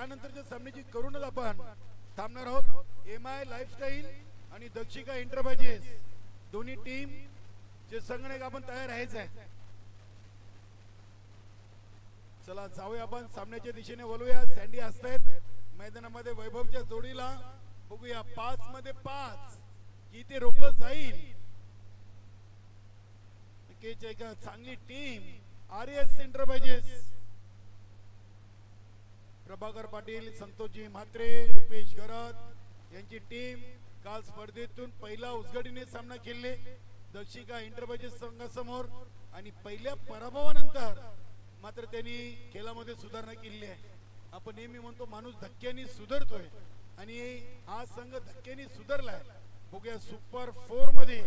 यानंतरच्या सामन्याची करूनच आपण थांबणार आहोत। एमआय लाईफस्टाईल आणि दक्षिका एंटरप्राइजेस दोन्ही टीम चे संगणक आपण तयार आहेच आहे। चला जाऊया आपण सामन्याच्या दिशेने वळूया। सँडी असतात मैदानामध्ये वैभवच्या जोडीला, बघूया 5 मध्ये 5 की ते रोखलं जाईल। नक्कीच एक चांगली team RS enterprises, Prabhakar Patil, संतोषजी म्हात्रे, रुपेश गरत यांची टीम काल स्पर्धेतून पहिला उजगडीने सामना खेळले दक्षिका एंटरप्राइजेस संघासमोर आणि पहिल्या पराभवानंतर मात्र त्यांनी खेळामध्ये सुधारणा केली आहे। आपण नेहमी म्हणतो माणूस धक्क्याने सुधारतोय आणि हा संघ धक्क्याने सुधारलाय। बघूया सुपर 4 मध्ये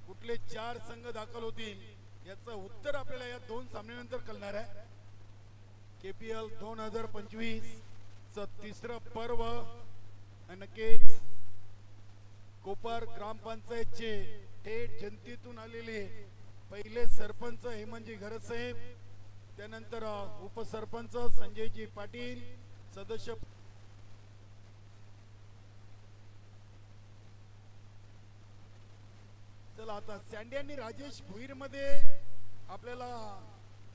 कुठले 4 संघ दाखल होतील याचं उत्तर आपल्याला या 2 सामन्यानंतर कळणार आहे। केपीएल 2025 चं तिसरं पर्व नक्कीच कोपर ग्रामपंचायतचे थेट जनतेतून आलेले पहिले सरपंच हेमंतजी घरसाहेब, त्यानंतर उपसरपंच संजयजी पाटील, सदस्य चला आता सँडी आणि राजेश भुईर मध्ये आपल्याला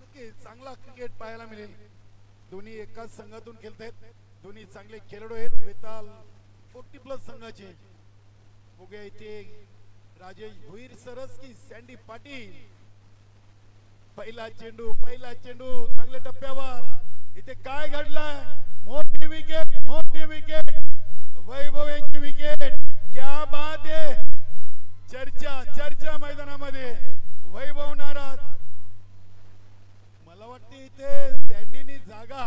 नक्की चांगला क्रिकेट पाहायला मिळेल। दोन्ही एकाच संघातून खेळतात, दोन्ही चांगले खेळाडू आहेत, वेताल 40+ संघाचे। बघूया इथे राजेश भुईर सरस की सँडी पाटील, पहिला चेंडू चांगल्या टप्प्यावर, इथे काय घडलंय, मोठी विकेट वैभव यांची विकेट, क्या बात आहे। चर्चा मैदानामध्ये वैभव नाराज, मला वाटते इथे सँडीनी जागा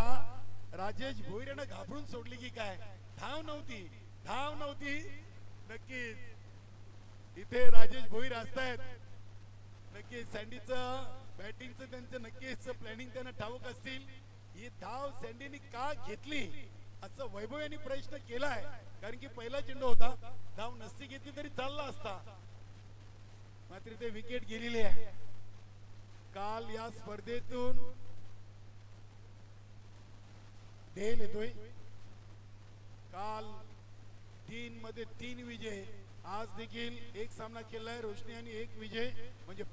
राजेश भोईर यांना घाबरून सोडली की काय, धाव नव्हती नक्कीच इथे राजेश भोईर असतायत। नक्कीच सँडीचं बॅटिंगचं त्यांचं नक्कीच प्लॅनिंग त्यांना ठाऊक असतील। ही धाव सँडीनी का घेतली असं वैभव यांनी प्रश्न केलाय, कारण की पहिला चेंडू होता, धाव नसती घेतली तरी चालला असता, मात्र ते विकेट गेलेली आहे। काल या स्पर्धेतून ढेल येतोय, काल 3 मध्ये 3 विजय, आज देखील एक सामना खेळलाय रोशनी आणि 1 विजय, म्हणजे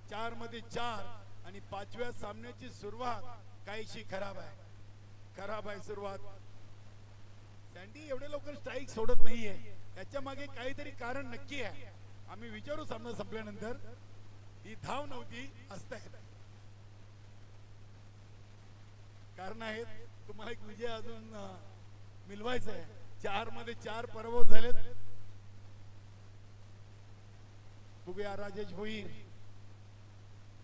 4 मध्ये 4 आणि 5व्या सामन्याची सुरुवात काहीशी खराब आहे सुरुवात। सँडी एवढे लवकर स्ट्राइक सोडत नाहीये, त्याच्या मागे काहीतरी कारण नक्की आहे, आम्ही विचारू सामना संपल्यानंतर। ही धाव नव्हती असतायत, कारण आहेत, तुम्हाला एक विजय अजून मिळवायचा आहे। 4 मध्ये 4 पराभव झालेत। बघूया राजेश भोईर,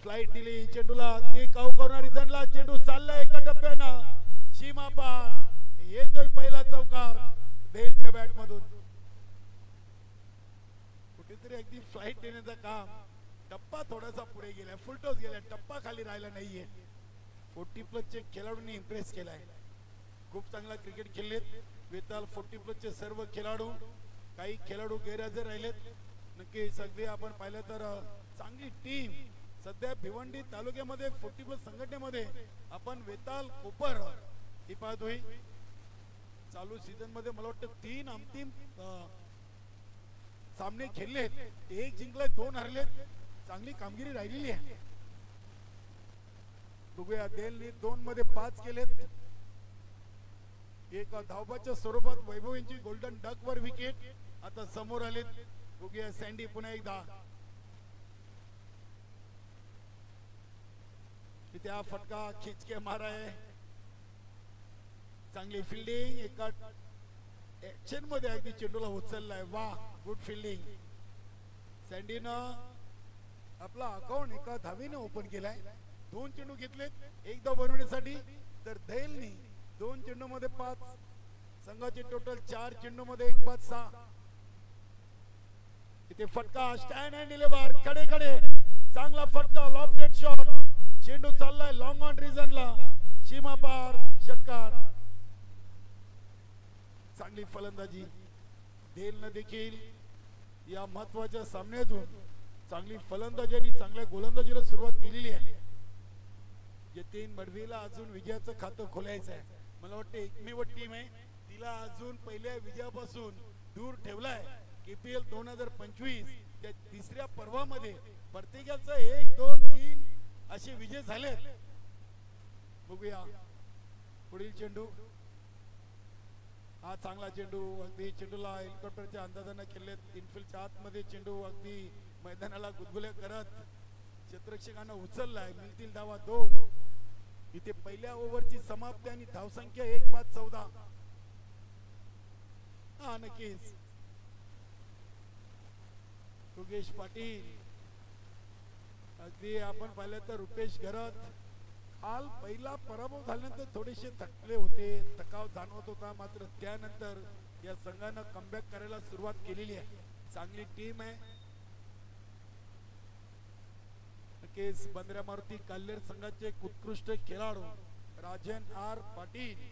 फ्लाइट दिली चेंडूला, अगदी काऊ करणारी जणला, चेंडू चाललाय एका टप्प्यानं, सीमा पार, येतोय पहिला चौकार धेलच्या बॅट मधून। कुठेतरी अगदी फ्लाइट देण्याचं काम, टप्पा थोडासा पुढे गेलाय, फुलटॉस गेलाय, टप्पा खाली राहिला नाहीये। 40+ चे खेळाडूंनी इम्प्रेस केलाय, खूप चांगला क्रिकेट खेळलेत वेताल 40+ चे सर्व खेळाडू, काही खेळाडू गैरहजर राहिलेत। नक्की सगळे आपण पाहिलं तर चांगली टीम सध्या भिवंडी तालुक्यामध्ये 40+ संघटनेमध्ये आपण वेताल कोपर ही पाहतोय। चालू सीझन मध्ये मला वाटतं 3 अंतिम सामने खेळलेत, 1 जिंकलाय 2 हरलेत, चांगली कामगिरी राहिलेली आहे। बघूया देलनी 2 मध्ये 5 केलेत, एक धावबाच्या स्वरूपात वैभव यांची गोल्डन डक वर विकेट आता समोर आलेत। बघूया सँडी पुन्हा एकदा, इथे हा फटका खिच के मारा है, चांगली फिल्डिंग, एका ऍक्शन मध्ये अगदी चेंडूला उचललाय, वाह गुड फिल्डिंग। सँडीनं आपला अकाउंट एका धावेने ओपन केलाय, 2 चेंडू घेतलेत 1 धाव बनवण्यासाठी, तर धैलनी 2 चेंडू मध्ये 5, संघाचे टोटल 4 चेंडू मध्ये 1 बाद 6। इथे फटका स्टँड अँड डिलिव्हर, कडे चांगला फटका, लॉफ्टेड शॉट, चेंडू चाललाय लॉंग ऑन रिजनला, सीमा पार षटकार। चांगली फलंदाजी धेलनं देखील या महत्वाच्या सामन्यातून चांगली फलंदाजी आणि चांगल्या गोलंदाजीला सुरुवात केलेली आहे। जतीन मडवीला अजून विजयाचं खातं खोलायचं आहे, मला वाटतं एकमेव टीम आहे तिला अजून पहिल्या विजयापासून दूर ठेवलाय. KPL 2025 त्या तिसऱ्या पर्वामध्ये प्रत्येकाचा 1 2 3 असे विजय झालेत. बघूया पुढील चेंडू. हा चांगला चेंडू, अगदी चेंडूला हेलिकॉप्टरच्या अंदाजाने खेळलेत. इनफिल्डच्या आतमध्ये चेंडू अगदी मैदानाला गुदगुल्या करत क्षेत्ररक्षकांना उचललाय. मिळतील धावा 2. इथे पहिल्या ओव्हरची समाप्ती आणि धावसंख्या 1/14. हा नक्कीच योगेश पाटील. अगदी आपण पाहिलं तर रुपेश घरत काल पहिला पराभव झाल्यानंतर थोडेसे थकले होते, थकाव जाणवत होता. मात्र त्यानंतर या संघानं कमबॅक करायला सुरुवात केलेली आहे. चांगली टीम आहे. नक्कीच बंदऱ्या मारुती काल्हेर संघाचे उत्कृष्ट खेळाडू राजन आर पाटील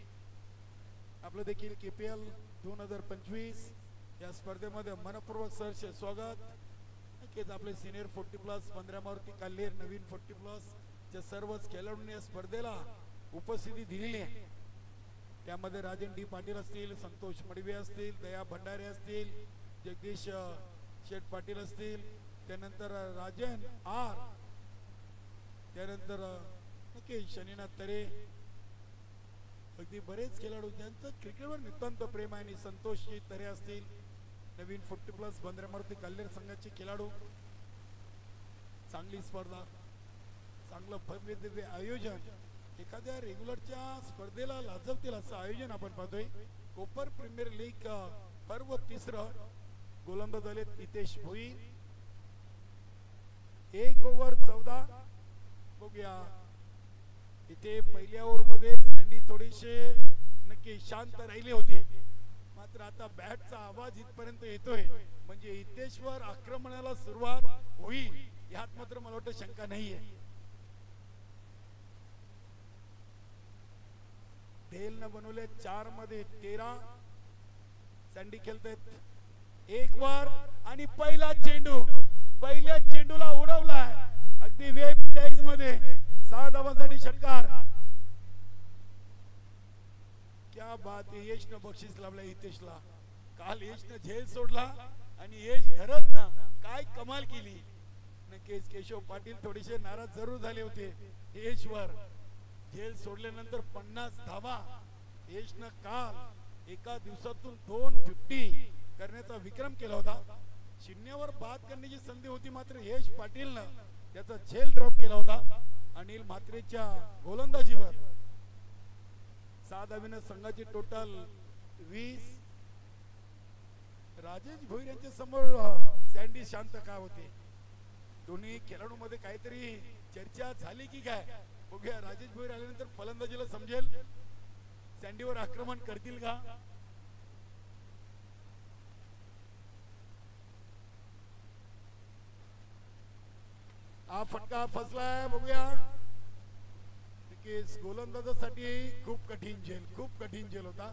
आपलं देखील KPL 2025 या स्पर्धेमध्ये मनपूर्वक सहर्ष स्वागत. नक्कीच आपले सिनियर 40+ बंदऱ्या मारुती काल्हेर नवीन 40+ च्या सर्वच खेळाडूंनी या स्पर्धेला उपस्थिती दिलेली आहे. त्यामध्ये राजन डी पाटील असतील, संतोष मडवे असतील, दया भंडारे असतील, जगदीश शेठ पाटील असतील, त्यानंतर राजन आर, त्यानंतर नक्कीच शनीनाथ तरे, अगदी बरेच खेळाडू ज्यांचं क्रिकेटवर नितांत प्रेम आहे. आणि संतोष तरे असतील, नवीन 40+ बंदऱ्या मारुती काल्हेर संघाचे खेळाडू. चांगली स्पर्धा, चांगलं भव्य दिव्य आयोजन. एखाद्या रेग्युलरच्या स्पर्धेला लाजवतील असं आयोजन आपण पाहतोय. कोपर प्रीमियर लीग पर्व 3. गोलंदाज झाले नितेश भोई. 1 ओव्हर 14. बघूया इथे पहिल्या ओव्हर मध्ये सँडी थोडीशे नक्की शांत राहिले होते. मात्र आता बॅटचा आवाज इथपर्यंत येतोय म्हणजे हितेशवर आक्रमणाला सुरुवात होईल यात मात्र मला वाटतं शंका नाहीये. डेलनं बनवले 4 मध्ये 13. सँडी खेळतात 1 वर आणि पहिला चेंडू, पहिल्या चेंडूला उडवलाय अगदी वेब डाईज मध्ये. 6 धावांसाठी षटकार. क्या बात आहे. यशनं बक्षीस लावलं हितेशला. काल यशनं झेल सोडला आणि यश घरत ना काय कमाल केली. नक्कीच केशव पाटील थोडेसे नाराज जरूर झाले होते यशवर. झेल सोडल्यानंतर 50 धावा यशनं काल एका दिवसातून 250 करण्याचा विक्रम केला होता. शून्यावर बाद करण्याची संधी होती मात्र यश पाटीलनं त्याचा झेल ड्रॉप केला होता. अनिल म्हात्रेच्या गोलंदाजीवर 6 धावेनं संघाची टोटल 20. राजेश भोईर यांच्या समोर सँडी शांत का होते. दोन्ही खेळाडूंमध्ये काहीतरी चर्चा झाली की काय बघूया. राजेश भोईर आल्यानंतर फलंदाजीला समजेल सँडीवर आक्रमण करतील का. हा फटका फसलाय बघूया. नक्कीच गोलंदाजासाठी खूप कठीण झेल होता.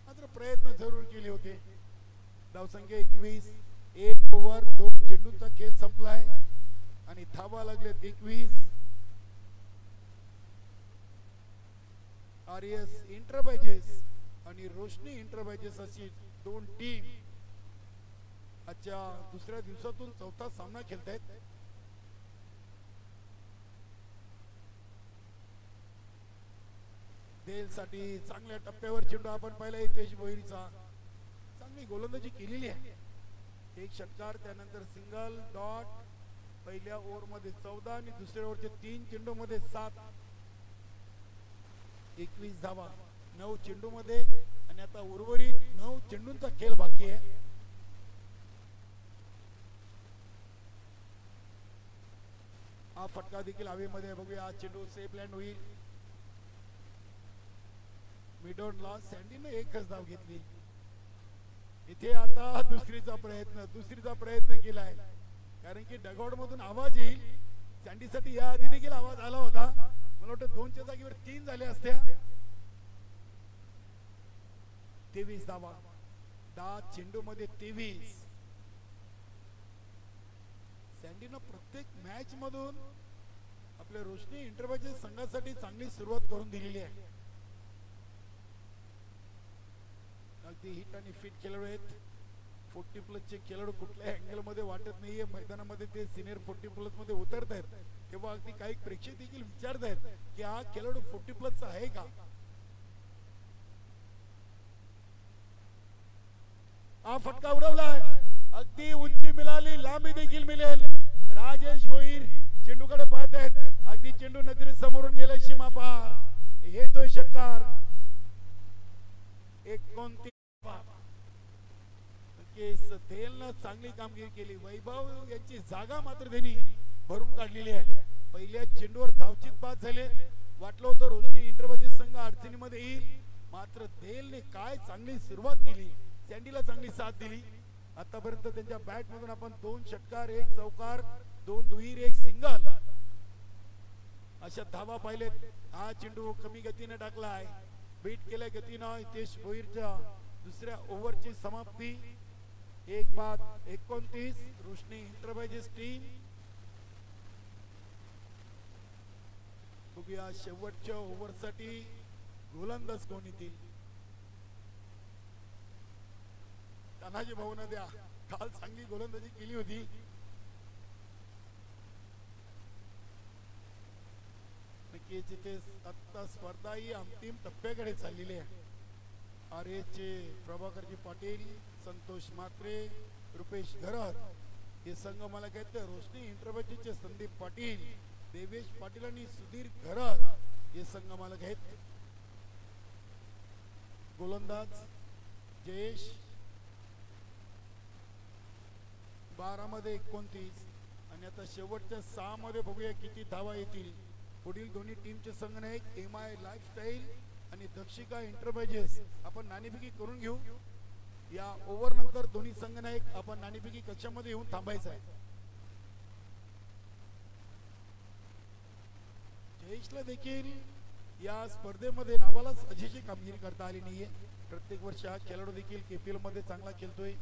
मात्र प्रयत्न जरूर केले होते. धावसंख्या 21. 1 ओव्हर 2 चेंडूंचा खेळ संपलाय आणि धावा लागलेत 21. RS इंटरप्राइजेस आणि रोशनी इंटरप्राइजेस अशी 2 टीम आजच्या दुसऱ्या दिवसातून 4था सामना खेळतायत. देल साठी चांगल्या टप्प्यावर चेंडू आपण पाहिला. हितेश भोईरचा चांगली गोलंदाजी केलेली आहे. 1 षटकार, त्यानंतर सिंगल डॉट. पहिल्या ओव्हर मध्ये 14 आणि दुसऱ्या ओव्हरचे 3 चेंडू मध्ये 7. 21 धावा 9 चेंडू मध्ये आणि आता उर्वरित 9 चेंडूंचा खेळ बाकी आहे. हा फटका देखील हवेमध्ये बघूया. चेंडू सेफ लँड होईल. मिडॉनला सँडीने 1च धाव घेतली. इथे आता दुसरीचा प्रयत्न केलाय कारण की डगआउट मधून आवाज येईल. सँडीसाठी या आधी देखील आवाज आला होता. मला वाटतं 2च्या जागेवर 3 झाले असत्या. 23 धावा 10 चेंडू मध्ये 23. सँडीनं प्रत्येक मॅच मधून आपल्या रोशनी इंटरप्राइजेस संघासाठी चांगली सुरुवात करून दिलेली आहे. अगदी हिट आणि फिट खेळाडू आहेत. 40 प्लसचे खेळाडू कुठल्या अँगल मध्ये वाटत नाहीये मैदानामध्ये ते सिनियर 40 प्लस मध्ये उतरत आहेत तेव्हा अगदी काही प्रेक्षक देखील विचारत आहेत की हा खेळाडू 40 प्लसचा आहे का. हा फटका उडवलाय, अगदी उंची मिळाली, लांबी देखील मिळेल. राजेश भोईर चेंडूकडे पाहत आहेत, अगदी चेंडू नजरे समोरून गेला, सीमा पार येतोय षटकार. 29 धेलनं चांगली कामगिरी केली. वैभव यांची जागा मात्र त्यांनी भरून काढलेली आहे. पहिल्या चेंडूवर धावचित बाद झाले, वाटलं होतं रोशनी इंटरबॅजेस संघ अडचणीमध्ये येईल, मात्र धेलने काय चांगली सुरुवात केली, सँडीला चांगली साथ दिली. आतापर्यंत त्यांच्या बॅट मधून आपण 2 षटकार, 1 चौकार, 2 दुहेरी, 1 सिंगल अशा धावा पाहिलेत. हा चेंडू कमी गतीने टाकलाय, बीट केल्या गतीनं हितेश भोईरच्या दुसऱ्या ओव्हरची समाप्ती. 1-29 रोशनी इंटरबॅजेस टीम. बघूया शेवटच्या ओव्हरसाठी गोलंदाज कोण येतील. तानाजी भाऊंना द्या, काल चांगली गोलंदाजी केली होती. नक्कीच इथे आता स्पर्धा ही अंतिम टप्प्याकडे चाललेली आहे. आर्यचे प्रभाकरजी पाटील, संतोष म्हात्रे, रुपेश घरत हे संघ मला कहते. रोशनी इंटरबॅजेसचे संदीप पाटील, देवेश पाटील आणि सुधीर घरत हे संघ मला कहते. गोलंदाज जयेश 12 मध्ये 29 आणि आता शेवटच्या 6 मध्ये बघूया किती धावा येतील. पुढील दोन्ही टीमचे संघनायक MI लाईफस्टाईल आणि दक्षिका इंटरबॅजेस आपण नाणेफेकी करून घेऊ. या ओव्हर नंतर दोन्ही संघनायक आपण नाणेफेकी कक्षामध्ये येऊन थांबायचं आहे. जयेशला देखील या स्पर्धेमध्ये नावालाच अजिशी कामगिरी करता आली नाहीये. प्रत्येक वर्षी हा खेळाडू देखील KPL मध्ये चांगला खेळतोय.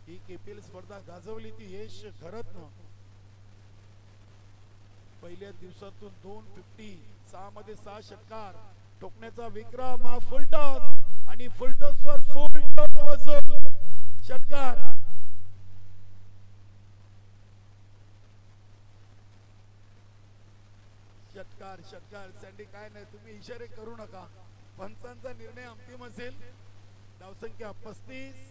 ही KPL स्पर्धा गाजवली ती यश घरतनं. पहिल्या दिवसातून 250, 6 मध्ये 6 षटकार ठोकण्याचा विक्रम. हा फुलटॉस आणि फुलटॉसवर फुलटॉस वसूल षटकार. षटकार षटकार सँडी काय नाही, तुम्ही इशारे करू नका, पंचांचा निर्णय अंतिम असेल. धावसंख्या 35.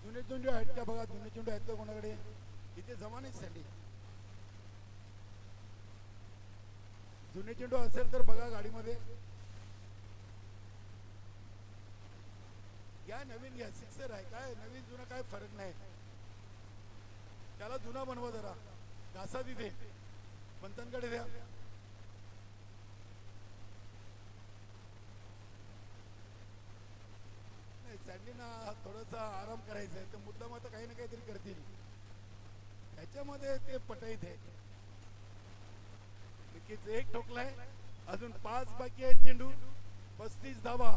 जुने चेंडू आहेत का बघा, जुने चेंडू आहेत का कोणाकडे. इथे जमा नाही सँडी. जुने चेंडू असेल तर बघा गाडीमध्ये. घ्या नवीन घ्या, सिक्सर आहे काय, नवीन जुना काय फरक नाही. त्याला जुना बनवा जरा, घासा तिथे पंतांकडे द्या. सँडीना थोडासा आराम करायचा आहे तर मुद्दाम आता काही ना काहीतरी करतील, त्याच्यामध्ये ते पटाईत आहे. नक्कीच एक ठोकलाय, अजून 5 बाकी आहेत चेंडू. 35 धावा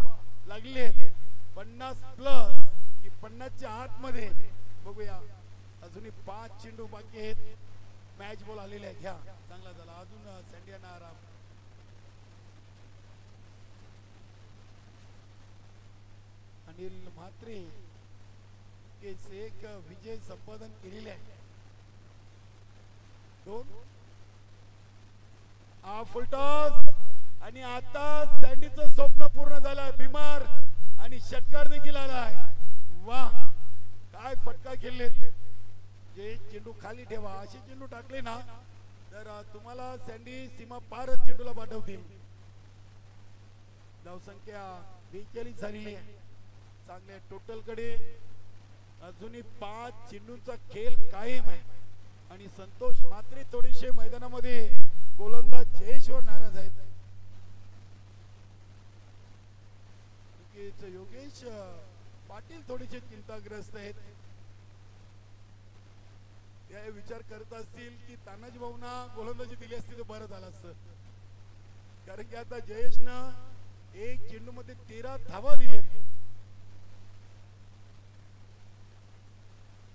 लागले, 50 प्लस की 50च्या आतमध्ये बघूया. अजूनही 5 चेंडू बाकी आहेत. मॅच बॉल आलेले आहे, घ्या चांगला झाला. अजून सँडियाना आराम. अनिल म्हात्रे एक विजय संपादन केलेले आहे. 2 फुलटॉस आणि आता सँडीचं स्वप्न पूर्ण झालं. बिमार आणि षटकार देखील आलाय. वाह काय फटका खेळले. जे चेंडू खाली ठेवा, असे चेंडू टाकले ना तर तुम्हाला सँडी सीमा पार चेंडूला पाठवतील. धावसंख्या 42 झालेली आहे. चांगल्या टोटल कडे अजूनही 5 चेंडूंचा खेळ कायम आहे आणि संतोष म्हात्रे थोडेसे मैदानामध्ये गोलंदाज जयेशवर नाराज आहेत. योगेश पाटील थोडेसे चिंताग्रस्त आहेत. या विचार करत असतील की तानाजी भाऊंना गोलंदाजी दिली असती तर बरं झालं असतं. कारण की आता जयेशनं एक चेंडू मध्ये 13 धावा दिले.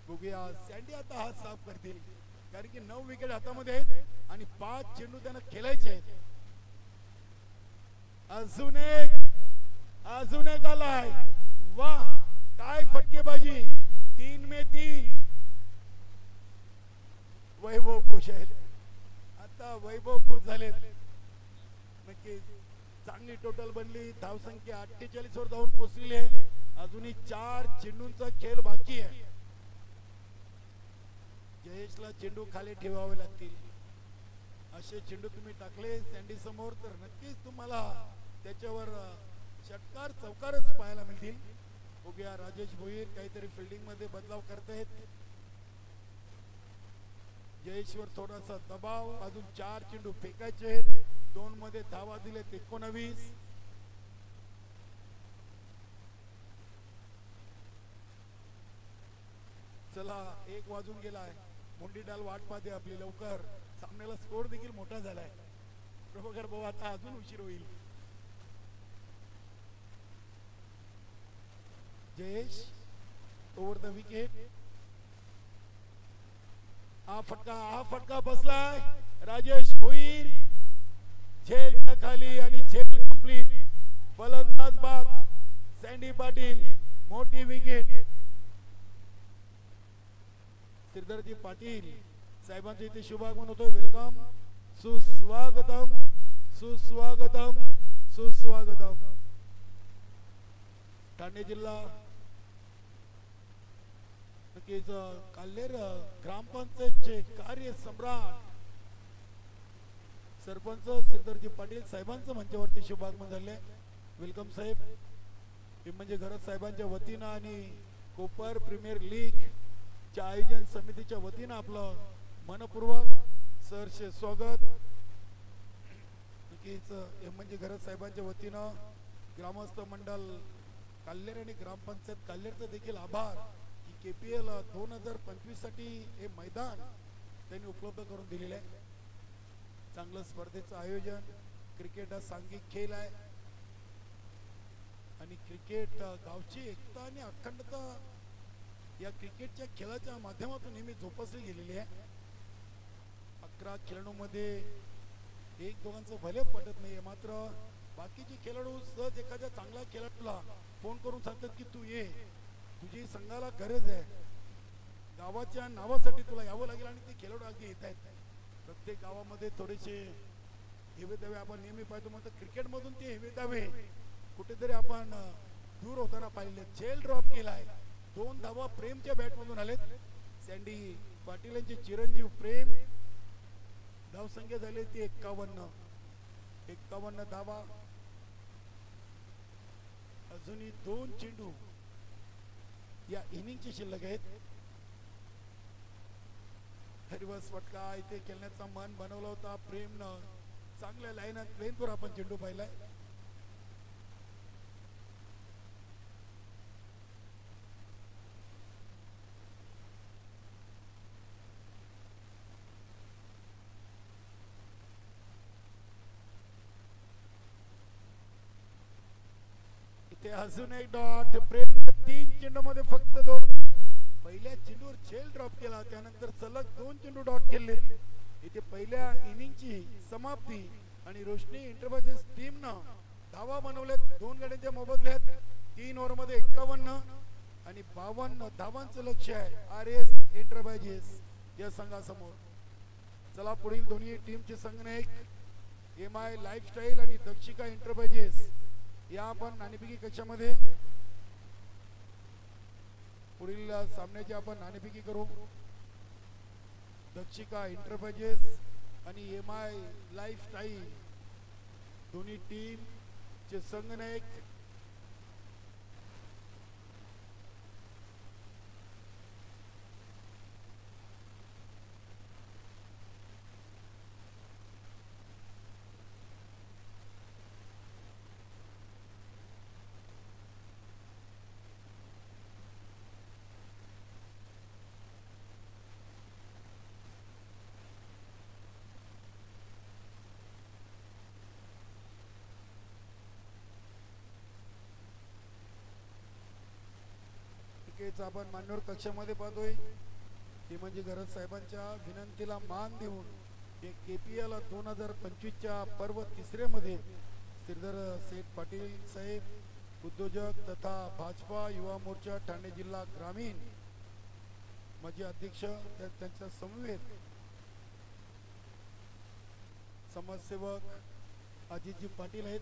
बघूया सँडी आता हात साफ करतील, कारण की 9 विकेट हातामध्ये आहेत आणि 5 चेंडू त्यांना खेळायचे आहेत. अजून एक आलाय. वाह, काय फटकेबाजी. 3 में 3. वैभव खुश आहेत. आता वैभव खुश झालेत. नक्कीच चांगली टोटल बनली. धावसंख्या 48 वर जाऊन पोहोचलेली आहे. अजूनही 4 चेंडूंचा खेळ बाकी आहे. जयेशला चेंडू खाली ठेवावे लागतील. असे चेंडू तुम्ही टाकले सँडी समोर तर नक्कीच तुम्हाला त्याच्यावर षटकार चौकारच पाहायला मिळतील. बघूया राजेश भोईर काहीतरी फिल्डिंग मध्ये बदलाव करतायत. जयेशवर थोडासा दबाव. अजून 4 चेंडू फेकायचे आहेत. 2 मध्ये धावा दिलेत 19. चला 1 वाजून गेलाय. मुंडी डाल वाट पाहते आपली. लवकर सामन्याला स्कोर देखील मोठा झालाय. प्रभाकर भाऊ आता अजून उशीर होईल. Jayesh over the wicket. हा फटका बसलाय. राजेश भोईर झेलच्या खाली आणि झेल कंप्लीट. फलंदाज बाद सँडी पाटील. मोठी विकेट. श्रीधरजी पाटील साहेबांचे इथे शुभागमन होतोय. वेलकम, सुस्वागतम सुस्वागतम सुस्वागतम. ठाणे जिल्हा नक्कीच काल्हेर ग्रामपंचायतचे कार्य सम्राट सरपंच श्रीधरजी पाटील साहेबांचं मंचावरती शुभागमन झाले. वेलकम साहेब. म्हणजे घरात साहेबांच्या वतीनं आणि कोपर प्रीमियर लीग च्या आयोजन समितीच्या वतीनं आपलं मनपूर्वक सहर्ष स्वागत. नक्कीच म्हणजे घरात साहेबांच्या वतीनं ग्रामस्थ मंडळ काल्हेर आणि ग्रामपंचायत काल्हेरचा देखील आभार की KPL 2025 साठी हे मैदान त्यांनी उपलब्ध करून दिलेले आहे. चांगलं स्पर्धेचं आयोजन. क्रिकेट हा सांघिक खेळ आहे आणि क्रिकेट गावची एकता आणि अखंडता या क्रिकेटच्या खेळाच्या माध्यमातून नेहमी जोपासली गेलेली आहे. 11 खेळाडूंमध्ये एक दोघांचं भले पटत नाहीये, मात्र बाकीचे खेळाडू सहज एखाद्या चांगल्या खेळाडूला फोन करून सांगतात की तू ये, तुझी संघाला गरज आहे, गावाच्या नावासाठी तुला यावं लागेल. आणि ते खेळाडू अगदी येत आहेत. प्रत्येक गावामध्ये थोडेसे हेवेदावे आपण नेहमी पाहतो. मात्र क्रिकेट मधून ते हेवेदावे कुठेतरी आपण दूर होताना पाहिले. झेल ड्रॉप केलाय. 2 धावा प्रेमच्या बॅट मधून आलेत. सँडी पाटील यांचे चिरंजीव प्रेम. धावसंख्या झाली ती 51 धावा. अजूनही 2 चेंडू या इनिंगची शिल्लक आहेत. रिवर्स फटका इथे खेळण्याचा मन बनवला होता प्रेमनं. चांगल्या लाईनात लेंथवर आपण चेंडू पाहिलाय. अजून एक डॉट. प्रेम 3 चेंडू मध्ये फक्त 2. पहिल्या चेंडूवर झेल ड्रॉप केला, त्यानंतर सलग 2 चेंडू डॉट केले. इथे पहिल्या इनिंगची समाप्ती आणि रोशनी एंटरप्राइजेस टीमनं धावा बनवल्यात 2 गड्यांच्या मोबदल्यात. 3 ओव्हर मध्ये 51 आणि 52 धावांचं लक्ष आहे RS एंटरप्राइजेस या संघासमोर. चला पुढील दोन्ही टीमचे संघनायक MI लाईफस्टाईल आणि दक्षिका एंटरप्राइजेस या आपण नाणेफेकी कक्षामध्ये पुढील सामन्याची आपण नाणेफेकी करू. दक्षिका एंटरप्राइजेस आणि MI लाईफस्टाईल दोन्ही टीम चे संघनायक नक्कीच आपण मान्यवर कक्षामध्ये पाहतोय ते म्हणजे गरज साहेबांच्या विनंतीला मान देऊन KPL 2025च्या पर्व तिसरेमध्ये श्रीधर सेठ पाटील साहेब उद्योजक तथा भाजपा युवा मोर्चा ठाणे जिल्हा ग्रामीण माजी अध्यक्ष त्यांच्या समवेत समाजसेवक अजितजी पाटील आहेत,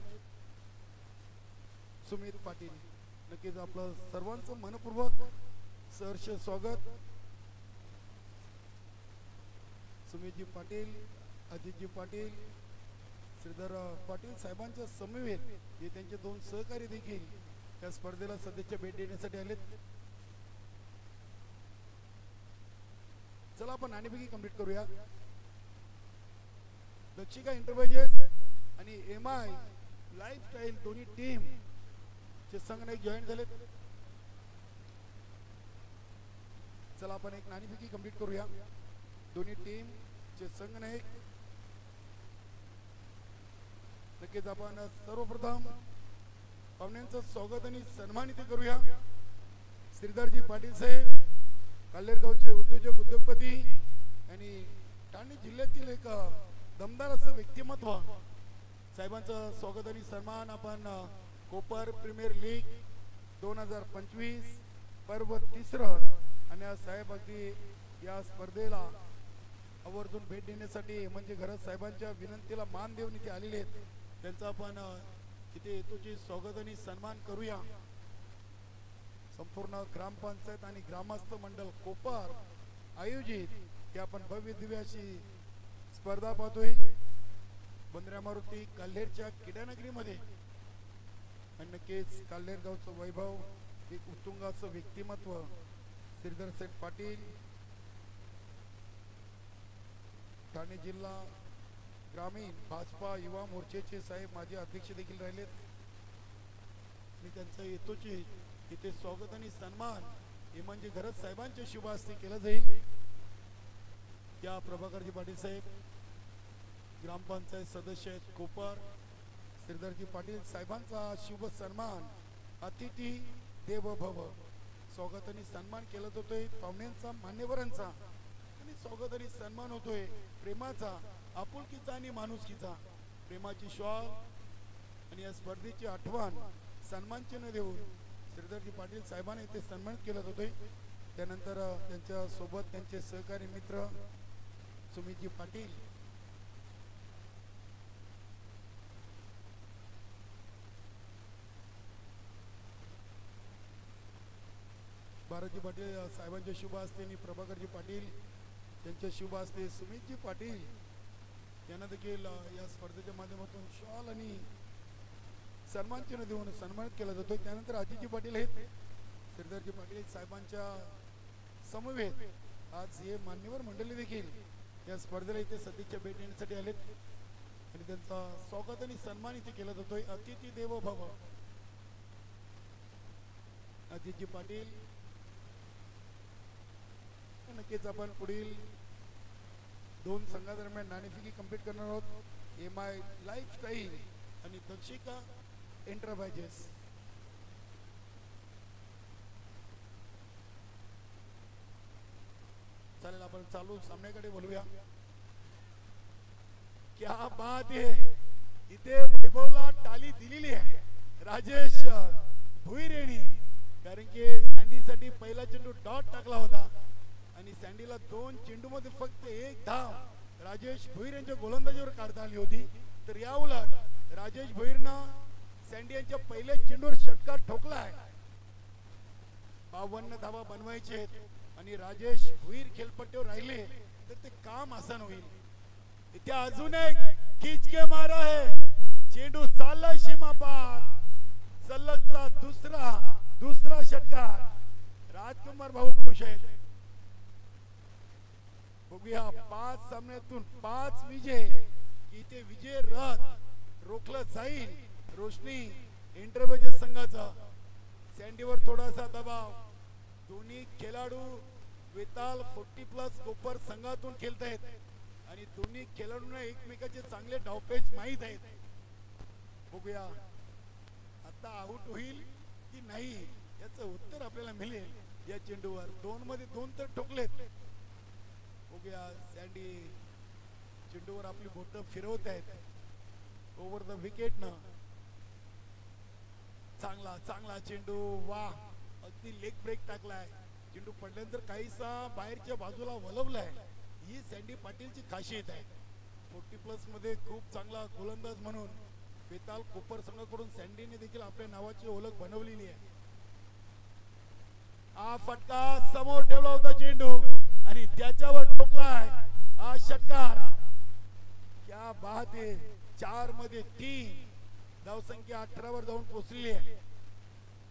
सुमित पाटील. नक्कीच आपलं सर्वांचं मनपूर्वक सहर्ष स्वागत. सुमितजी पाटील, अजितजी पाटील, श्रीधर पाटील साहेबांच्या समवेत हे त्यांचे दोन सहकारी देखील या स्पर्धेला सध्याच्या भेट देण्यासाठी आलेत. चला आपण नाणेफेकी कंप्लीट करूया. दक्षिका एंटरप्राइजेस आणि MI लाईफस्टाईल दोन्ही टीम चे संघनायक जॉईन झालेत. चला आपण एक नाणेफेकी कंप्लीट करूया. दोन्ही टीम चे संघनायक. नक्कीच आपण सर्वप्रथम पाहुण्यांचं स्वागत आणि सन्मानित करूया. श्रीधरजी पाटील साहेब काल्हेरगावचे उद्योजक उद्योगपती आणि ठाणे जिल्ह्यातील एक दमदार असं व्यक्तिमत्व. साहेबांचं स्वागत आणि सन्मान आपण कोपर प्रीमियर लीग 2025 पर्व तिसरं आणि साहेब अगदी या स्पर्धेला आवर्जून भेट देण्यासाठी म्हणजे गरज साहेबांच्या विनंतीला मान देऊन इथे आलेले आहेत. त्यांचा आपण इथे हेतूची स्वागत आणि सन्मान करूया. संपूर्ण ग्रामपंचायत आणि ग्रामस्थ मंडळ कोपर आयोजित ही आपण भव्य दिव्य अशी स्पर्धा पाहतोय. बंदऱ्या मारुती काल्हेरच्या किड्यानगरीमध्ये आणि नक्कीच काल्हेर गावचं वैभव एक उत्तुंग असं व्यक्तिमत्व श्रीधर सेठ पाटील ठाणे जिल्हा ग्रामीण भाजपा युवा मोर्चाचे साहेब माजी अध्यक्ष देखील राहिलेत. मी त्यांचा हेतूची इथे स्वागत आणि सन्मान हे म्हणजे गरज साहेबांच्या शुभ हस्ते केलं जाईल. त्या प्रभाकरजी पाटील साहेब ग्रामपंचायत सदस्य आहेत कोपर. श्रीधरजी पाटील साहेबांचा शुभ सन्मान अतिथी देव भव स्वागत आणि सन्मान केला जातोय. पाहुण्यांचा मान्यवरांचा आणि स्वागत आणि सन्मान होतोय. प्रेमाचा आपुलकीचा आणि माणुसकीचा प्रेमाची शॉल आणि या स्पर्धेची आठवण सन्मान चिन्ह देऊन श्रीधरजी पाटील साहेबांना इथे सन्मानित केला जातोय. त्यानंतर त्यांच्या सोबत त्यांचे सहकारी मित्र सुमितजी पाटील, भारतजी पाटील साहेबांच्या शुभ हस्ते आणि प्रभाकरजी पाटील यांच्या शुभ हस्ते सुमितजी पाटील यांना देखील या स्पर्धेच्या माध्यमातून शॉल आणि सन्मान चिन्ह देऊन सन्मानित केला जातो. त्यानंतर अजितजी पाटील आहेत श्रीधरजी पाटील साहेबांच्या समवेत आज हे मान्यवर मंडळी देखील या स्पर्धेला इथे सध्याच्या भेट देण्यासाठी आलेत आणि त्यांचा स्वागत आणि सन्मान इथे केला जातोय. अतिथी देवो भव अजितजी पाटील. नक्कीच आपण पुढील दोन संघादरम्यान नाणेफेकी कंप्लीट करणार आहोत. MI लाईफस्टाईल आणि दक्षिका एंटरप्राइजेस. चालेल आपण चालू सामन्याकडे बोलूया. क्या बात आहे. इथे वैभवला टाली दिलेली आहे राजेश भुईरेणी, कारण की सँडीसाठी पहिला चेंडू डॉट टाकला होता आणि सँडीला 2 चेंडूमध्ये फक्त 1 धाव राजेश भुईर यांच्या गोलंदाजीवर काढता आली होती. तर या उलट राजेश भुईरनं सँडी यांच्या पहिल्या चेंडूवर षटकार ठोकलाय. 52 धावा बनवायचे आहेत आणि राजेश भुईर खेळपट्टीवर राहिले तर ते काम आसान होईल. इथे अजून एक खिच के मारा आहे. चेंडू चालला सीमा पार. सलगचा दुसरा षटकार. राजकुमार भाऊ खुश आहेत. बघूया 5 सामन्यातून 5 विजय. इथे विजय रथ रोखलं जाईल. रोशनी एंटरप्राइजेस संघाचा सँडीवर थोडासा दबाव. दोन्ही खेळाडू वेताल 40+ कोपर संघातून खेळत आहेत आणि दोन्ही खेळाडूंना एकमेकाचे चांगले डावपेच माहीत आहेत. बघूया आता आउट होईल की नाही याचं उत्तर आपल्याला मिळेल या चेंडूवर 2 मध्ये 2 तर ठोकलेत. बघूया सँडी चेंडूवर आपली बोट फिरवत आहेत ओव्हर द विकेट न. चांगला चांगला चेंडू, वा अगदी लेग ब्रेक टाकलाय. चेंडू पडल्यानंतर काहीसा बाहेरच्या बाजूला वळवलाय. ही सँडी पाटीलची खासियत आहे. 40+ मध्ये खूप चांगला गोलंदाज म्हणून बेताल कोपर संघाकडून सँडीने देखील आपल्या नावाची ओळख बनवलेली आहे. हा फटका समोर ठेवला होता चेंडू आणि त्याच्यावर ठोकलाय हा षटकार. क्या बात आहे. 4 मध्ये 3, धावसंख्या 18 वर जाऊन पोहोचली आहे.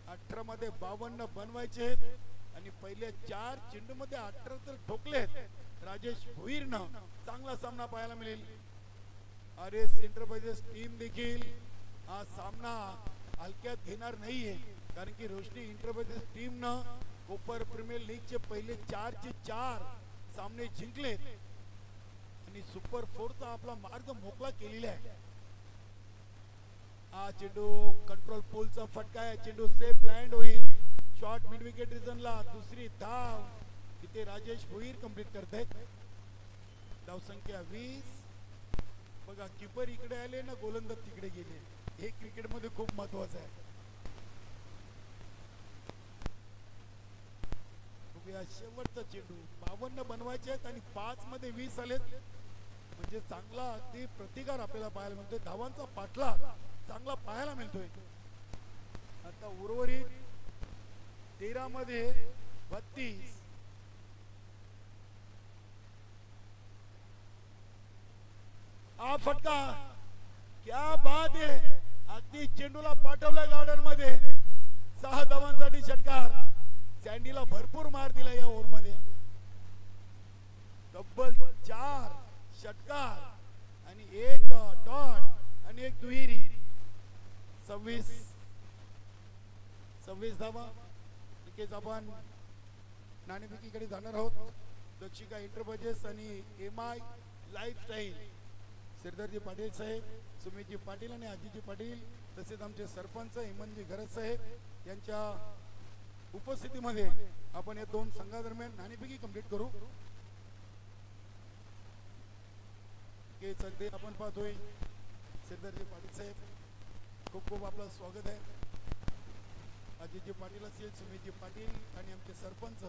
18 मध्ये 52 बनवायचे आणि पहिल्या 4 चेंडू मध्ये 18 तर ठोकलेत. राजेश भोईरनं चांगला सामना पाहायला मिळेल. आरएस एंटरप्राइजेस टीम देखील हा सामना हलक्यात घेणार नाहीये, कारण की रोशनी एंटरप्राइजेस टीम न कोपर प्रीमियर लीगचे पहिले 4 चे 4 सामने जिंकलेत आणि सुपर 4 चा आपला मार्ग मोकळा केलेला आहे. हा चेंडू कंट्रोल पोलचा फटका आहे. चेंडू सेफ लँड होईल. शॉर्ट मिड विकेट रिजनला दुसरी धाव तिथे राजेश भोईर कंप्लीट करतायत. धाव संख्या 20. बघा कीपर इकडे आले ना, गोलंदाज तिकडे गेले. हे क्रिकेट मध्ये खूप महत्वाचं आहे. बघूया शेवटचा चेंडू. 52 बनवायचे आहेत आणि 5 मध्ये 20 आलेत. म्हणजे चांगला अगदी प्रतिकार आपल्याला पाहायला मिळतोय. धावांचा पाठला चांगला पाहायला मिळतोय. आता उर्वरित 13 मध्ये 32. हा फटका, क्या बात आहे. अगदी चेंडूला पाठवला गार्डन मध्ये. 6 धावांसाठी षटकार. सँडीला भरपूर मार दिला या ओव्हर मध्ये. तब्बल 4 षटकार आणि 1 डॉट आणि 1 दुहेरी. 26 धावा. तिथेच आपण नाणेफेकीकडे जाणार आहोत. दक्षिका एंटरप्राइजेस आणि MI लाईफस्टाईल सिरदारजी पाटील साहेब, सुमितजी पाटील आणि अजितजी पाटील तसेच आमचे सरपंच हेमंतजी घरत साहेब यांच्या उपस्थितीमध्ये आपण या 2 संघादरम्यान नाणेफेकी कंप्लीट करू. सध्या आपण पाहतोय सिरदारजी पाटील साहेब, खूप खूप आपलं स्वागत आहे. अजितजी पाटील असेल, सुमितजी पाटील आणि आमचे सरपंच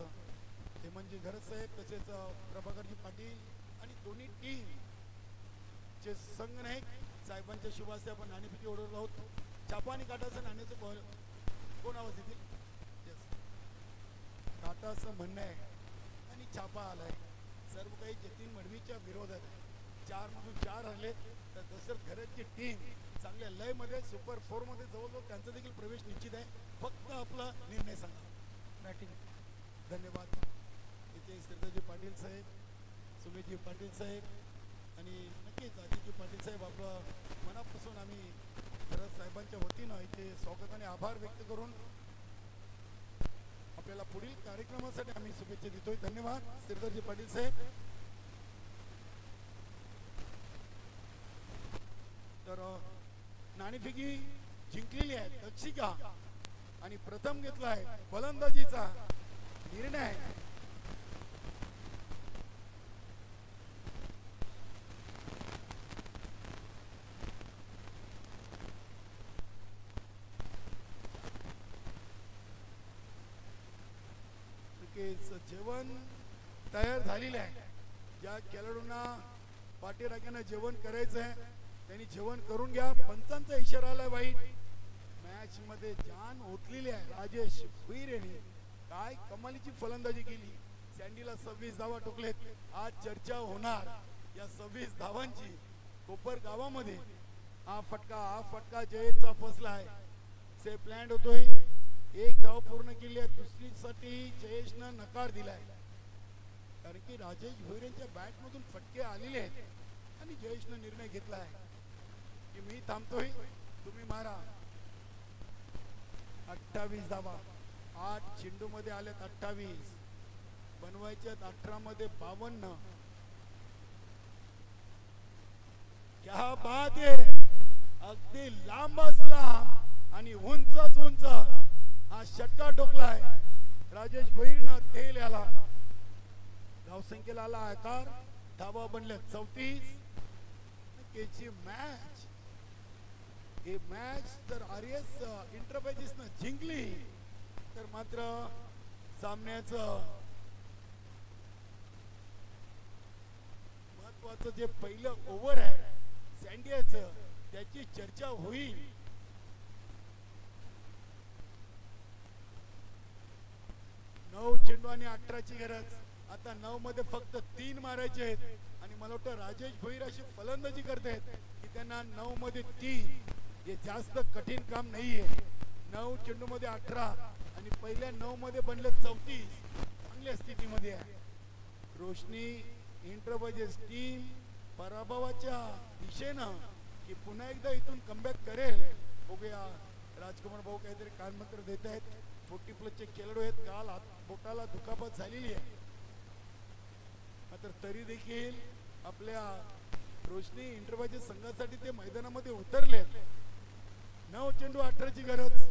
हेमंतजी घरत साहेब तसेच प्रभाकरजी पाटील आणि दोन्ही टीम चे संघनायक साहेबांच्या शुभास्ते आपण नाणेफेकी ओढवत आहोत. छापा आणि काटाचं नाण्याचं कोण आवाज देतील? काटाचं म्हणणं आहे आणि छापा आलाय. सर्व काही जतीन मडवीच्या विरोधात आहे. 4 मधून 4 हरले तर दशरथ घरतची टीम चांगल्या लय मध्ये सुपर 4 मध्ये जवळजवळ त्यांचा देखील प्रवेश निश्चित आहे. फक्त आपला निर्णय सांगा. बॅटिंग. धन्यवाद. इथे सिरदाजी पाटील साहेब, सुमितजी पाटील साहेब आणि नक्कीच अजितजी पाटील साहेब आपलं मनापासून आम्ही घरत साहेबांच्या वतीनं इथे स्वागत आणि आभार व्यक्त करून आपल्याला पुढील कार्यक्रमासाठी आम्ही शुभेच्छा देतोय. धन्यवाद सिरदाजी पाटील साहेब. तर नाणेफेकी जिंकलेली आहे दक्षिका आणि प्रथम घेतला आहे फलंदाजीचा निर्णय. जेवण तयार झालेलं आहे. ज्या खेळाडूंना पाठीराख्यानं जेवण करायचं आहे त्यांनी जेवण करून घ्या. पंचांचा इशारा आला वाईट. मॅच मध्ये जान ओतलेली आहे. राजेश भोईर यांनी काय कमालीची फलंदाजी केली. सँडीला 26 धावा ठोकलेत. आज चर्चा होणार या 26 धावांची कोपर गावामध्ये. हा फटका जयेशचा फसला आहे. सेफ लँड होतोय. 1 धाव पूर्ण केली आहे. दुसरीसाठी जयेशनं नकार दिलाय, कारण की राजेश भोईर यांच्या बॅट मधून फटके आलेले आहेत आणि जयेशनं निर्णय घेतलाय की मी थांबतोय, तुम्ही मारा. 28 धावा. 8 चेंडू मध्ये आल्यात 28. बनवायच्यात 18 मध्ये 52. क्या बात आहे. अगदी लांबच लांब आणि उंचच उंच हा षटकार ठोकलाय. राजेश भैरनं तेल याला धावसंख्येला आला आकार. धावा बनल्या 34. नक्कीची मॅच ही मॅच जर आरएस एंटरप्राइजेस न जिंकली तर मात्र सामन्याचं महत्वाचं जे पहिलं ओव्हर आहे सँडियाचं त्याची चर्चा होईल. नऊ चेंडू आणि 18ची गरज. आता 9 मध्ये फक्त 3 मारायचे आहेत आणि मला वाटतं राजेश भोईर अशी फलंदाजी करतायत की त्यांना 9 मध्ये 3 हे जास्त कठीण काम नाहीये. 9 चेंडू मध्ये 18 आणि पहिल्या 9 मध्ये बनले 34. चांगल्या स्थितीमध्ये आहे. रोशनी एंटरप्राइजेस टीम पराभवाच्या दिशेनं की पुन्हा एकदा इथून कमबॅक करेल. बघूया राजकुमार भाऊ काहीतरी कानमंत्र देत आहेत. 40+ खेळाडू आहेत. काल बोटाला दुखापत झालेली आहे मात्र तरी देखील आपल्या रोशनी एंटरप्राइजेस संघासाठी ते मैदानामध्ये उतरले. 9 चेंडू 18ची गरज.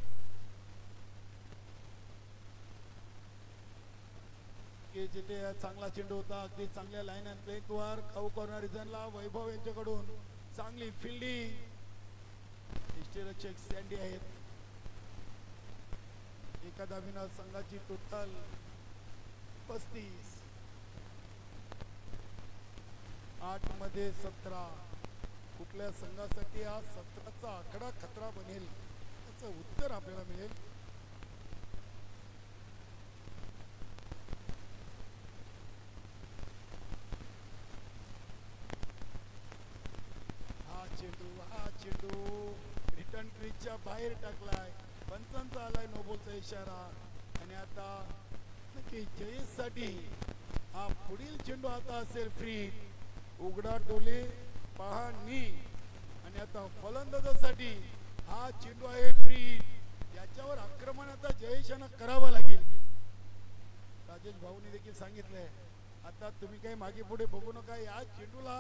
जिथे चांगला चेंडू होता अगदी चांगल्या लाईन अँड ब्रेकवर खाऊ कॉर्नर रिजनला वैभव यांच्याकडून चांगली फिल्डिंग. यष्टीरक्षक सँडी आहेत. एका धावीनं संघाची टोटल 35. 8 मध्ये 17. कुठल्या संघासाठी हा 17चा आकडा खतरा बनेल त्याचं उत्तर आपल्याला मिळेल. हा चेंडू रिटर्न क्रीजच्या बाहेर टाकलाय. पंचांचा आलाय नोबलचा इशारा आणि आता नक्की जयेशसाठी हा पुढील चेंडू आता असेल फ्री. उघडा डोले पहा नी आणि आता फलंदाजासाठी हा चेंडू आहे फ्री. याच्यावर आक्रमण आता जयेशांना करावं लागेल. राजेश भाऊनी देखील सांगितलंय आता तुम्ही काही मागे पुढे बघू नका. या चेंडूला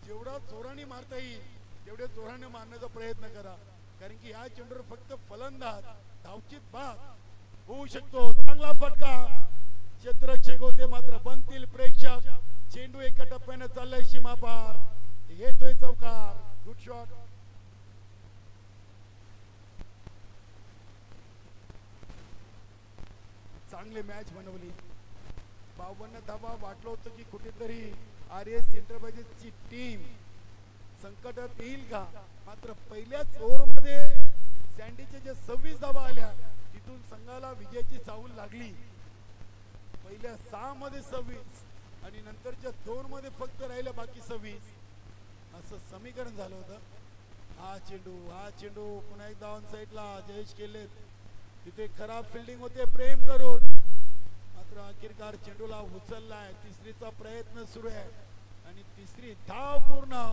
जेवढा जोराने मारता येईल तेवढे जोराने मारण्याचा प्रयत्न करा कारण की या चेंडूवर फक्त फलंदाज धावचित बाद होऊ शकतो. चांगला फटका. क्षेत्ररक्षक होते मात्र बनतील प्रेक्षक. चेंडू एका टप्प्याने चाललाय सीमा पार. येतोय चौकार. Good shot. चांगली मॅच बनवली. 52 धावा. वाटलं होतं की कुठेतरी आरएस एंटरप्राइजेसची टीम संकटात येईल का मात्र पहिल्याच ओव्हर मध्ये सँडीचे जे 26 धावा आल्या तिथून संघाला विजयाची चाहूल लागली. पहिल्या 6 मध्ये 26 आणि नंतरच्या 2 मध्ये फक्त राहिलं बाकी 26 असं समीकरण झालं होतं. हा चेंडू पुन्हा एकदा ऑन साइडला जयेश केले. तिथे खराब फिल्डिंग होते प्रेम करून मात्र अखेरकार चेंडूला उचललाय. तिसरीचा प्रयत्न सुरू आहे आणि तिसरी धाव पूर्ण.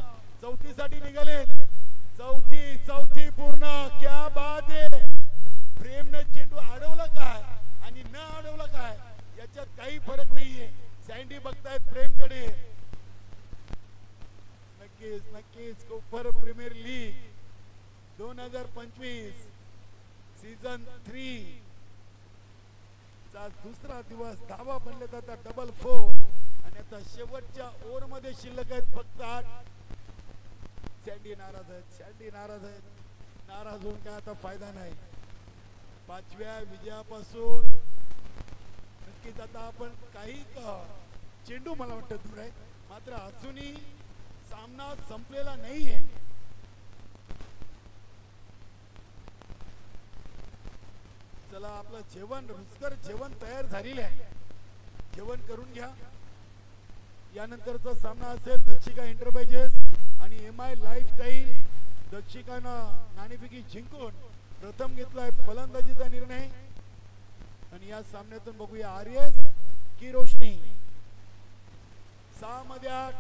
चौथीसाठी निघाले. चौथी पूर्ण. क्या बात आहे. प्रेमने चेंडू अडवला काय आणि न अडवला काय याच्यात काही फरक नाहीये. सँडी बघताय प्रेमकडे. नक्कीच कोपर प्रीमियर लीग 2025 सीझन 3 चा दुसरा दिवस. धावा बनले जातात डबल 4 आणि आता शेवटच्या ओव्हर मध्ये शिल्लक आहेत फक्त 8. सँडी नाराज आहेत. नाराज होऊन काय आता फायदा नाही. 5व्या विजयापासून नक्कीच आता आपण काही चेंडू मला वाटतं दूर आहे मात्र अजूनही सामना संपलेला नाहीये. चला आपलं जेवण रुचकर जेवण तयार झालेलं आहे. जेवण करून घ्या. यानंतरचा सामना असेल दक्षिका एंटरप्राइजेस आणि एमआय लाईफस्टाईल. दक्षिकानं नाणेफेकी जिंकून प्रथम घेतलाय फलंदाजीचा निर्णय आणि या सामन्यातून बघूया आरएस की रोशनी. 6 मध्ये 8.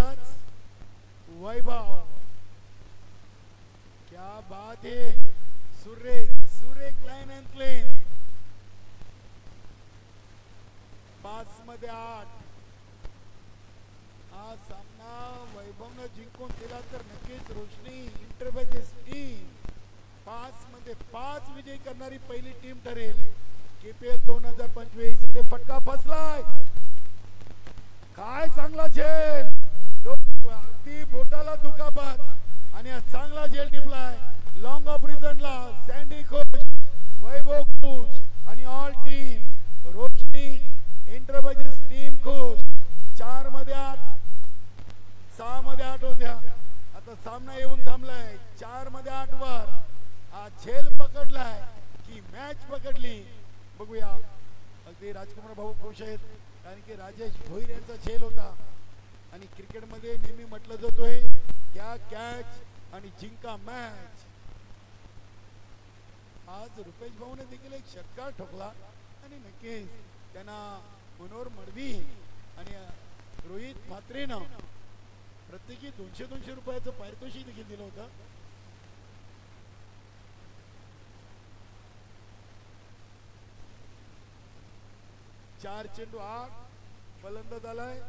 फलंदाज वैभव, क्या बात है, सुरेख सुरेख लाईन अँड क्लीन, 5 मध्ये 8. हा सामना वैभवनं जिंकून दिला तर नक्कीच रोशनी इंटरबॅजेस टीम 5 मध्ये 5 विजयी करणारी पहिली टीम ठरेल. KPL 2025 इथे फटका फसलाय, काय चांगला झेल, अगदी बोटाला दुखापत आणि चांगला झेल टिपलाय. लॉंग ऑफ रिझनला सँडी खुश, वैभव खुश आणि ऑल टीम. रोशनी इंटरबॅजेस टीम खुश. 4 मध्ये 8, 6 मध्ये 8 होत्या, आता सामना येऊन थांबलाय 4 मध्ये 8 वर. हा झेल पकडलाय की मॅच पकडली बघूया. अगदी राजकुमार भाऊ खुश आहेत कारण की राजेश भोईर यांचा झेल होता आणि क्रिकेटमध्ये नेहमी म्हटलं जातोय क्या कॅच आणि जिंका मॅच. आज रुपेश भाऊने देखील एक षटकार ठोकला आणि नक्कीच त्यांना मनोहर मडवी आणि रोहित म्हात्रेनं प्रत्येकी 200-200 रुपयाचं पारितोषिक देखील दिलं होतं. चार चेंडू 8. फलंदाज आलाय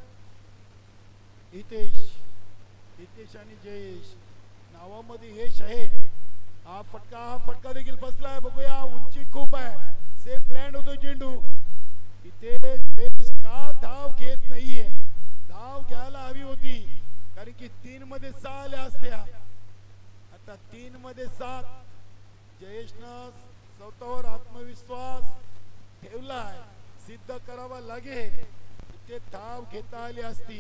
हितेश आणि जयेश, नावामध्ये यश आहे. हा फटका देखील बसलाय बघूया, उंची खूप आहे, सेफ लँड होतो चेंडू. इथे जयेश का धाव घेत नाहीये, धाव घ्यायला हवी होती कारण की 3 मध्ये 6 आल्या असत्या, आता 3 मध्ये 7. जयेशनं स्वतःवर आत्मविश्वास ठेवलाय, सिद्ध करावा लागेल. इथे धाव घेता आली असती,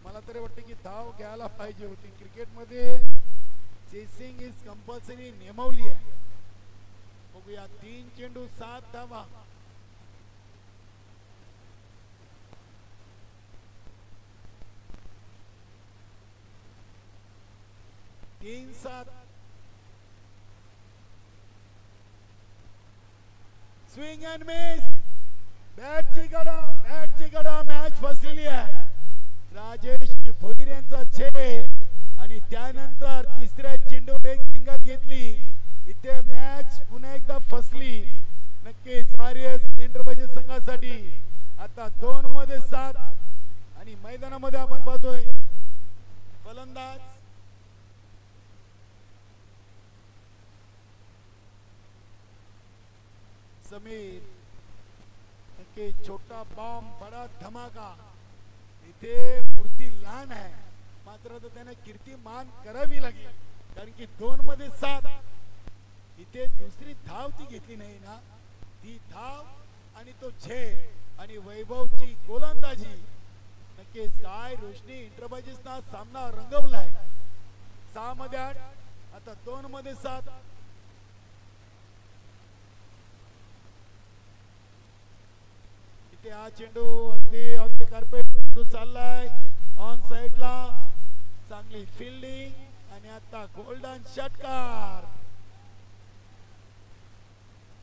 मला तरी वाटतं की धाव घ्यायला पाहिजे होती. क्रिकेटमध्ये चेसिंग इज कंपल्सरी नेमवली आहे. बघूया 3 चेंडू 7 धावा. तीन 7. स्विंग अँड मिस, बॅटची गडा मॅच फसलेली आहे. राजेश भोईर यांचा झेल आणि त्यानंतर तिसऱ्या चेंडूवर एक सिंगल घेतली. इथे मॅच पुन्हा एकदा फसली. नक्कीच आर्यस इंटरबॅजेस संघासाठी आता 2 मध्ये 7 आणि मैदानामध्ये आपण पाहतोय फलंदाज समीर. नक्की छोटा बॉम्ब बडा धमाका. इथे मूर्ती लहान आहे मात्र त्यांना कीर्तिमान करावी लागेल कारण की 2 मध्ये 7. इथे दुसरी धाव ती घेतली नाही ना, ती धाव आणि तो झेल आणि वैभवची गोलंदाजी. नक्कीच काय रोशनी इंटरबॅजेसना सामना रंगवलाय. 6 मध्ये 8, आता 2 मध्ये 7. इथे हा चेंडू अगदी कार्पेट चेंडू चाललाय ऑन साइडला, चांगली फिल्डिंग आणि आता गोल्डन षटकार.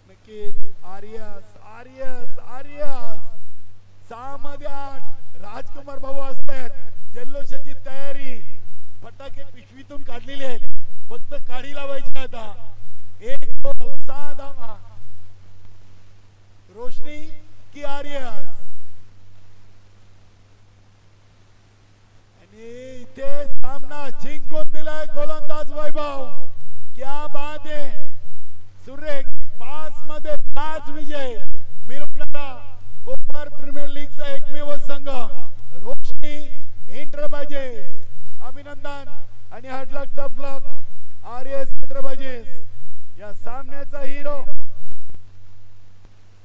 नक्कीच आर्यस 6 मध्ये 8. राजकुमार भाऊ असतात, जल्लोषाची तयारी, फटाके पिशवीतून काढलेले आहेत, फक्त काढी लावायची आता. 1 गोल 6 धावा. रोशनी की आर्यस, आणि इथे सामना जिंकून दिलाय गोलंदाज वैभव. क्या बात है, सुरेख 5 मध्ये 5 विजय मिळवणारा कोपर प्रीमियर लीगचा एकमेव संघ रोशनी इंटरबॅजेस. अभिनंदन आणि हार्ड लक, टफ लक आर्यस इंटरबॅजेस. या सामन्याचा हिरो